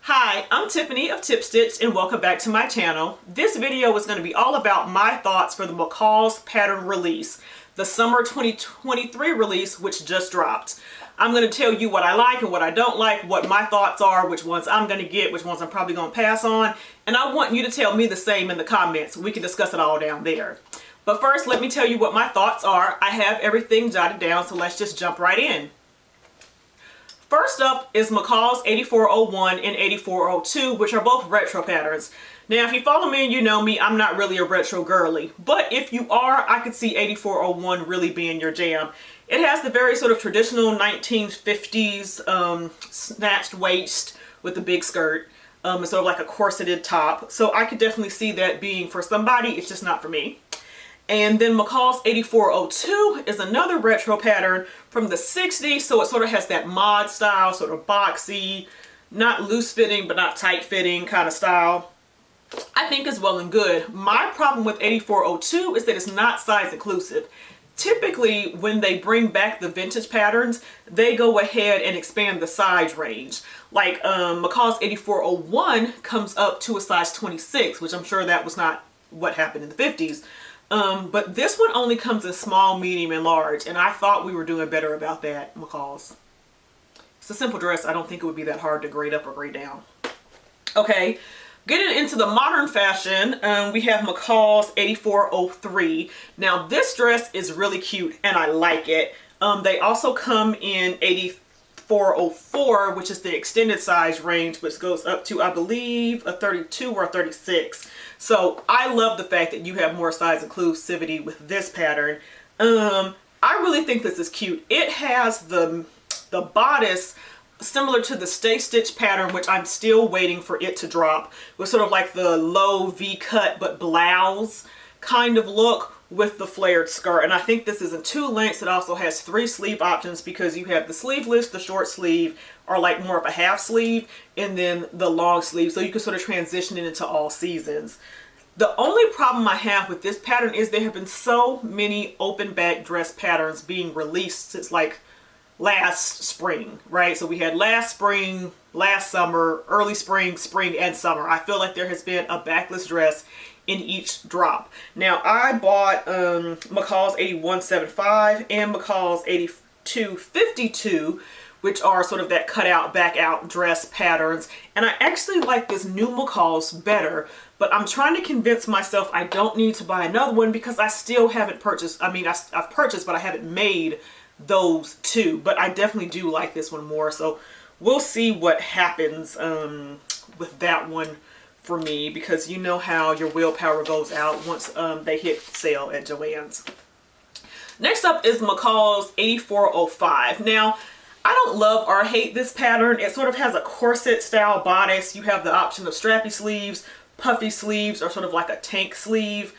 Hi, I'm Tiffany of Tip Stitch and welcome back to my channel. This video is going to be all about my thoughts for the McCalls pattern release, the summer 2023 release which just dropped. I'm going to tell you what I like and what I don't like, what my thoughts are, which ones I'm going to get, which ones I'm probably going to pass on, and I want you to tell me the same in the comments. We can discuss it all down there. But first, let me tell you what my thoughts are. I have everything jotted down, so let's just jump right in. First up is McCalls 8401 and 8402, which are both retro patterns. Now, if you follow me and you know me, I'm not really a retro girly, but if you are, I could see 8401 really being your jam. It has the very sort of traditional 1950s snatched waist with the big skirt. It's sort of like a corseted top, so I could definitely see that being for somebody. It's just not for me. And then McCalls 8402 is another retro pattern from the 60s, so it sort of has that mod style, sort of boxy, not loose fitting but not tight fitting kind of style. I think is well and good. My problem with 8402 is that it's not size inclusive. Typically when they bring back the vintage patterns, they go ahead and expand the size range. Like McCalls 8401 comes up to a size 26, which I'm sure that was not what happened in the 50s. But this one only comes in small, medium, and large, and I thought we were doing better about that, McCalls. It's a simple dress. I don't think it would be that hard to grade up or grade down. Okay, getting into the modern fashion, we have McCalls 8403. Now, this dress is really cute, and I like it. They also come in 8404, which is the extended size range, which goes up to, I believe, a 32 or a 36. So I love the fact that you have more size inclusivity with this pattern. I really think this is cute. It has the bodice similar to the Stay Stitch pattern, which I'm still waiting for it to drop, with sort of like the low V-cut but blouse kind of look with the flared skirt. And I think this is in 2 lengths. It also has 3 sleeve options because you have the sleeveless, the short sleeve, or like more of a half sleeve, and then the long sleeve, so you can sort of transition it into all seasons. The only problem I have with this pattern is there have been so many open back dress patterns being released since like last spring, right? So we had last spring, last summer, early spring, spring, and summer. I feel like there has been a backless dress in each drop. Now, I bought McCalls 8175 and McCalls 8252, which are sort of that cutout back out dress patterns, and I actually like this new McCalls better, but I'm trying to convince myself I don't need to buy another one because I still haven't purchased. I mean, I've purchased, but I haven't made those two, but I definitely do like this one more, so we'll see what happens with that one for me, because you know how your willpower goes out once they hit sale at Joann's. Next up is McCalls 8405. Now, I don't love or hate this pattern. It sort of has a corset style bodice. You have the option of strappy sleeves, puffy sleeves, or sort of like a tank sleeve.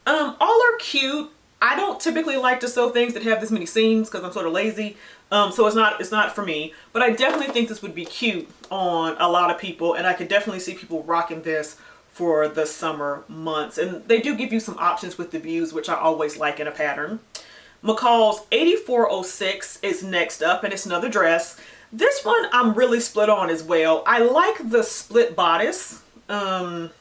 All are cute. I don't typically like to sew things that have this many seams because I'm sort of lazy. So it's not for me. But I definitely think this would be cute on a lot of people, and I could definitely see people rocking this for the summer months. And they do give you some options with the views, which I always like in a pattern. McCalls 8406 is next up, and it's another dress. This one I'm really split on as well. I like the split bodice, sort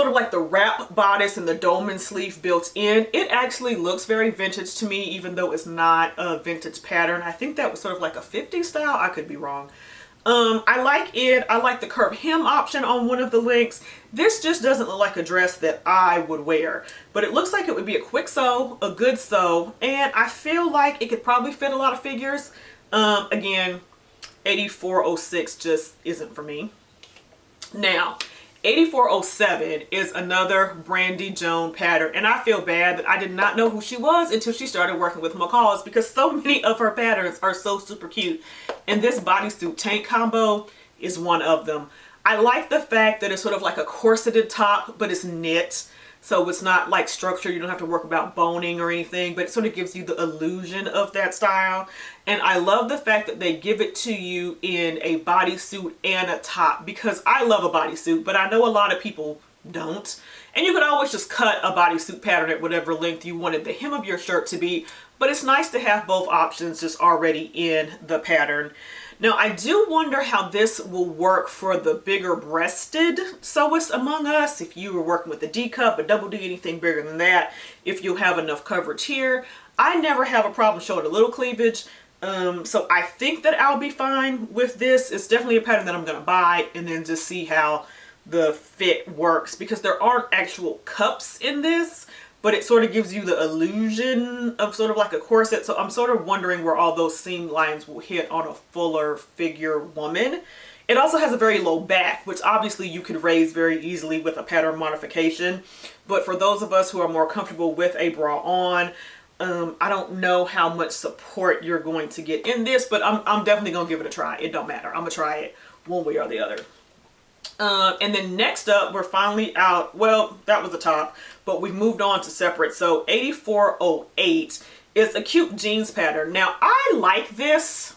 of like the wrap bodice and the dolman sleeve built in. It actually looks very vintage to me, even though it's not a vintage pattern. I think that was sort of like a 50s style. I could be wrong. I like it. I like the curved hem option on one of the links. This just doesn't look like a dress that I would wear, but it looks like it would be a quick sew, a good sew, and I feel like it could probably fit a lot of figures. Again, 8406 just isn't for me. Now, 8407 is another Brandy Joan pattern, and I feel bad that I did not know who she was until she started working with McCalls, because so many of her patterns are so super cute, and this bodysuit tank combo is one of them. I like the fact that it's sort of like a corseted top, but it's knit, so it's not like structured. You don't have to work about boning or anything, but it sort of gives you the illusion of that style. And I love the fact that they give it to you in a bodysuit and a top, because I love a bodysuit, but I know a lot of people don't. And you could always just cut a bodysuit pattern at whatever length you wanted the hem of your shirt to be, but it's nice to have both options just already in the pattern. Now, I do wonder how this will work for the bigger breasted sewists among us. If you were working with a D cup, a double D, anything bigger than that, if you'll have enough coverage here. I never have a problem showing a little cleavage. So I think that I'll be fine with this. It's definitely a pattern that I'm going to buy and then just see how the fit works, because there aren't actual cups in this, but it sort of gives you the illusion of sort of like a corset. So I'm sort of wondering where all those seam lines will hit on a fuller figure woman. It also has a very low back, which obviously you could raise very easily with a pattern modification. But for those of us who are more comfortable with a bra on, I don't know how much support you're going to get in this, but I'm definitely going to give it a try. It don't matter. I'm going to try it one way or the other. And then next up, we're finally out. Well, that was the top, but we moved on to separate. So 8408 is a cute jeans pattern. Now, I like this,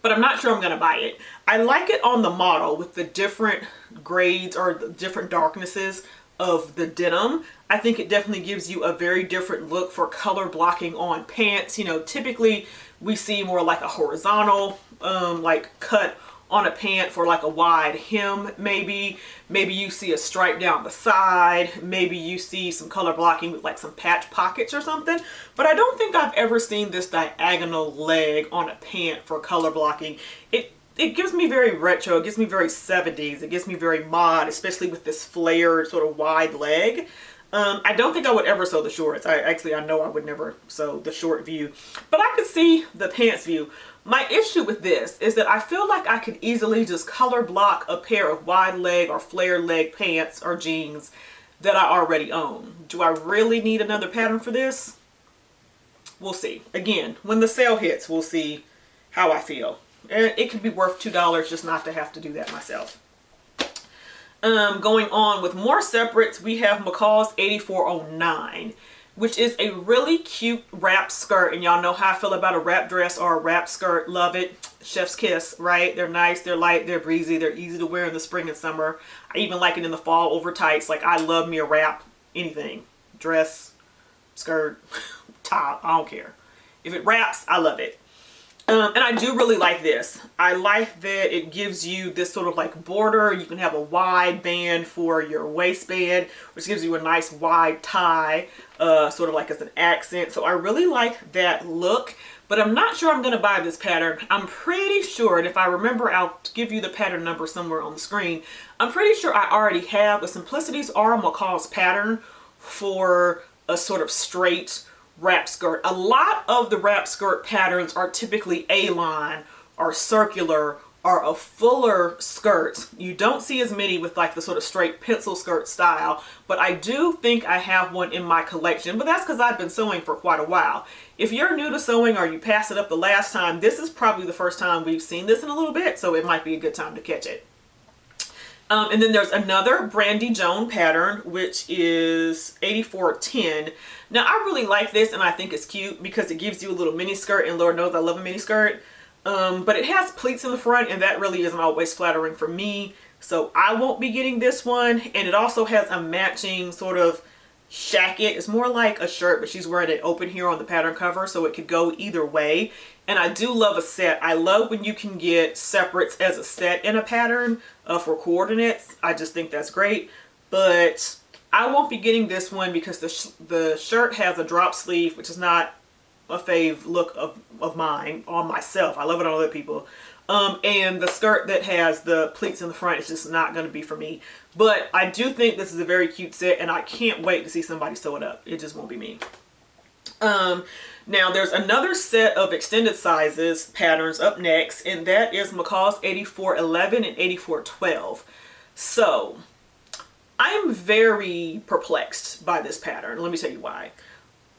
but I'm not sure I'm going to buy it. I like it on the model with the different grades or the different darknesses of the denim. I think it definitely gives you a very different look for color blocking on pants. You know, typically we see more like a horizontal like cut on a pant for like a wide hem. Maybe you see a stripe down the side. Maybe you see some color blocking with like some patch pockets or something. But I don't think I've ever seen this diagonal leg on a pant for color blocking. It gives me very retro. It gives me very 70s. It gives me very mod, especially with this flared sort of wide leg. I don't think I would ever sew the shorts. I know I would never sew the short view, but I could see the pants view. My issue with this is that I feel like I could easily just color block a pair of wide leg or flared leg pants or jeans that I already own. Do I really need another pattern for this? We'll see. Again, when the sale hits, we'll see how I feel. And it could be worth $2 just not to have to do that myself. Going on with more separates, we have McCalls 8409, which is a really cute wrap skirt. And y'all know how I feel about a wrap dress or a wrap skirt. Love it. Chef's kiss, right? They're nice, they're light, they're breezy, they're easy to wear in the spring and summer. I even like it in the fall over tights. Like, I love me a wrap anything. Dress, skirt, top, I don't care. If it wraps, I love it. And I do really like this. I like that it gives you this sort of like border. You can have a wide band for your waistband, which gives you a nice wide tie, sort of like as an accent. So I really like that look, but I'm not sure I'm going to buy this pattern. I'm pretty sure, and if I remember, I'll give you the pattern number somewhere on the screen. I'm pretty sure I already have a Simplicities or a McCalls pattern for a sort of straight wrap skirt. A lot of the wrap skirt patterns are typically A-line or circular or a fuller skirt. You don't see as many with like the sort of straight pencil skirt style, but I do think I have one in my collection, but that's because I've been sewing for quite a while. If you're new to sewing or you passed it up the last time, this is probably the first time we've seen this in a little bit, so it might be a good time to catch it. And then there's another Brandy Joan pattern, which is 8410. Now, I really like this, and I think it's cute because it gives you a little mini skirt, and Lord knows I love a mini skirt. But it has pleats in the front, and that really isn't always flattering for me. So I won't be getting this one. And it also has a matching sort of shacket. It's more like a shirt, but she's wearing it open here on the pattern cover, so it could go either way. And I do love a set. I love when you can get separates as a set in a pattern for coordinates. I just think that's great. But I won't be getting this one because the shirt has a drop sleeve, which is not a fave look of mine on myself. I love it on other people. And the skirt that has the pleats in the front is just not going to be for me. But I do think this is a very cute set, and I can't wait to see somebody sew it up. It just won't be me. Now there's another set of extended sizes patterns up next, and that is McCalls 8411 and 8412. So I'm very perplexed by this pattern. Let me tell you why.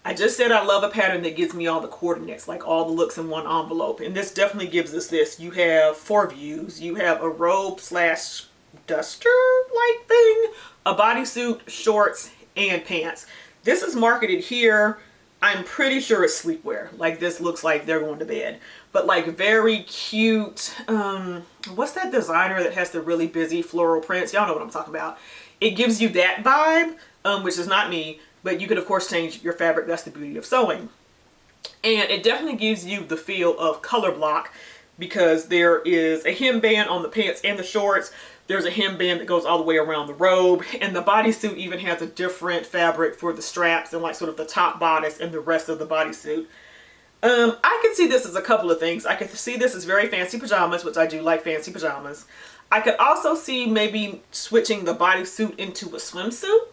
I just said I love a pattern that gives me all the coordinates, like all the looks in one envelope. And this definitely gives us this. You have 4 views. You have a robe slash duster-like thing, a bodysuit, shorts, and pants. This is marketed here. I'm pretty sure it's sleepwear. Like, this looks like they're going to bed. But like very cute. What's that designer that has the really busy floral prints? Y'all know what I'm talking about. It gives you that vibe, which is not me. But you could, of course, change your fabric. That's the beauty of sewing. And it definitely gives you the feel of color block. because there is a hemband on the pants and the shorts. There's a hemband that goes all the way around the robe, and the bodysuit even has a different fabric for the straps and like sort of the top bodice and the rest of the bodysuit. I could see this as a couple of things. I could see this as very fancy pajamas, which I do like fancy pajamas. I could also see maybe switching the bodysuit into a swimsuit,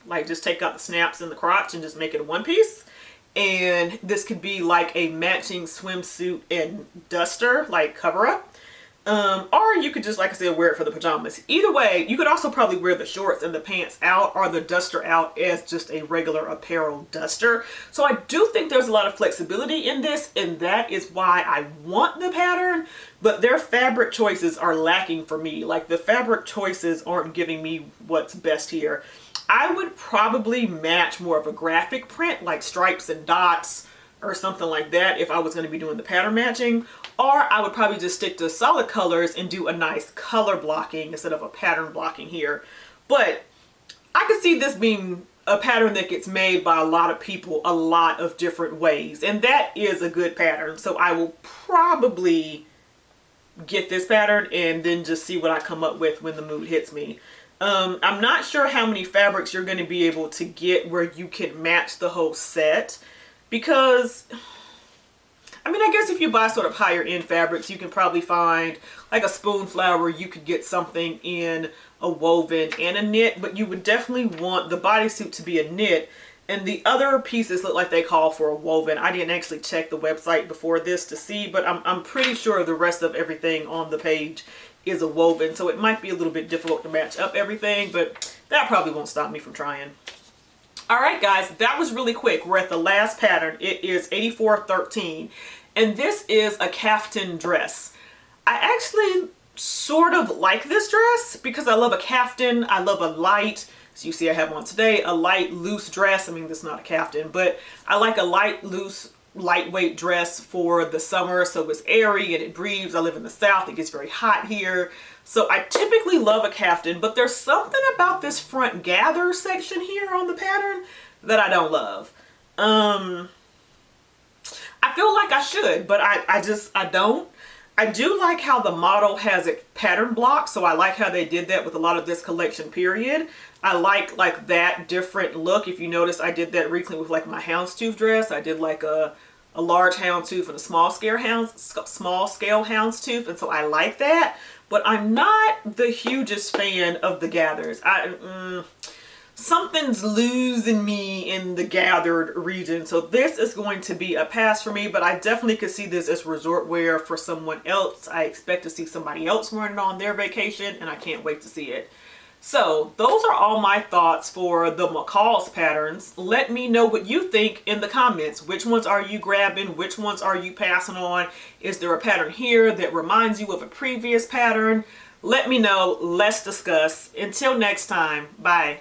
like just take out the snaps and the crotch and just make it a one piece. And this could be like a matching swimsuit and duster, like cover up. Or you could just, like I said, wear it for the pajamas. Either way, you could also probably wear the shorts and the pants out or the duster out as just a regular apparel duster. So I do think there's a lot of flexibility in this, and that is why I want the pattern, but their fabric choices are lacking for me. Like the fabric choices aren't giving me what's best here. I would probably match more of a graphic print like stripes and dots or something like that if I was going to be doing the pattern matching. Or I would probably just stick to solid colors and do a nice color blocking instead of a pattern blocking here. But I could see this being a pattern that gets made by a lot of people a lot of different ways. And that is a good pattern. So I will probably get this pattern and then just see what I come up with when the mood hits me. I'm not sure how many fabrics you're going to be able to get where you can match the whole set, because I mean, I guess if you buy sort of higher end fabrics, you can probably find like a spoon flower. You could get something in a woven and a knit, but you would definitely want the bodysuit to be a knit. And the other pieces look like they call for a woven. I didn't actually check the website before this to see, but I'm pretty sure the rest of everything on the page is a woven. So it might be a little bit difficult to match up everything, but that probably won't stop me from trying. All right, guys, that was really quick. We're at the last pattern. It is 8413, and this is a caftan dress. I actually sort of like this dress because I love a caftan. I love a light, so you see I have one today, a light, loose dress. I mean, this is not a caftan, but I like a light, loose, lightweight dress for the summer, so it's airy and it breathes. I live in the South. It gets very hot here. So I typically love a caftan, but there's something about this front gather section here on the pattern that I don't love. I feel like I should, but I don't. I do like how the model has it pattern blocked, so I like how they did that with a lot of this collection, period. I like that different look. If you notice, I did that recently with like my houndstooth dress. I did like a large houndstooth and a small scale houndstooth, and so I like that. But I'm not the hugest fan of the gathers. Something's losing me in the gathered region. So this is going to be a pass for me, but I definitely could see this as resort wear for someone else. I expect to see somebody else wearing it on their vacation, and I can't wait to see it. So those are all my thoughts for the McCalls patterns. Let me know what you think in the comments. Which ones are you grabbing? Which ones are you passing on? Is there a pattern here that reminds you of a previous pattern? Let me know. Let's discuss. Until next time, bye.